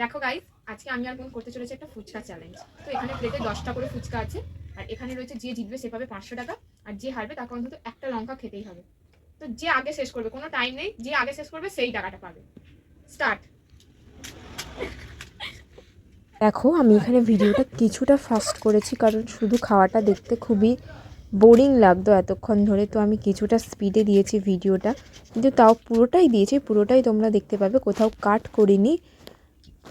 দেখো গাইস, আজকে আমি আর বোন করতে চলেছি একটা ফুচকা চ্যালেঞ্জ। তো এখানে প্লেটে 10টা করে ফুচকা আছে, আর এখানে রয়েছে যে জিতবে সে পাবে 500 টাকা, আর যে হারবে তাকে অন্তত একটা লঙ্কা খেতেই হবে। তো যে আগে শেষ করবে, কোনো টাইম নেই, যে আগে শেষ করবে সেই টাকাটা পাবে। স্টার্ট। দেখো আমি এখানে ভিডিওটা কিছুটা ফাস্ট করেছি, কারণ শুধু খাওয়াটা দেখতে খুবই বোরিং লাগতো এতক্ষণ ধরে। তো আমি কিছুটা স্পিডে দিয়েছি ভিডিওটা, কিন্তু তাও পুরোটাই দিয়েছি, পুরোটাই তোমরা দেখতে পাবে, কোথাও কাট করিনি,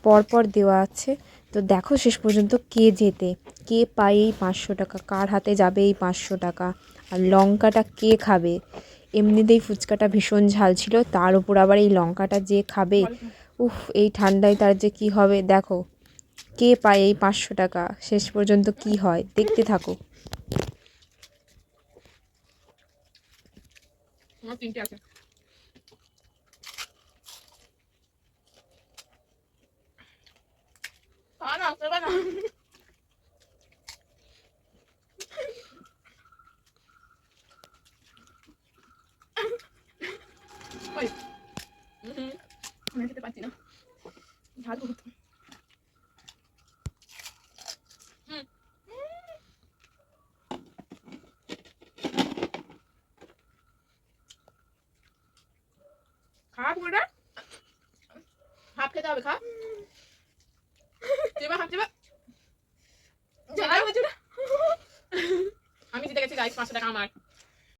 পরপর দেওয়া আছে। তো দেখো শেষ পর্যন্ত কে জেতে, কে পায় এই 500 টাকা, কার হাতে যাবে এই 500 টাকা, আর লঙ্কাটা কে খাবে। এমনিতেই ফুচকাটা ভীষণ ঝাল ছিল, তার উপর আবার এই লঙ্কাটা যে খাবে, উফ, এই ঠান্ডায় তার যে কি হবে। দেখো কে পায় এই 500 টাকা, শেষ পর্যন্ত কি হয় দেখতে থাকো। আমার 3টে আছে। না না না। ওই আমি খেতে পাচ্ছি না, ঝাল বহুত। খা পুরোটা, হাফ খেতে হবে, খা। চেবা হাফ চেবা। আমি জিতে গেছি গাইস, 500 টাকা আমার।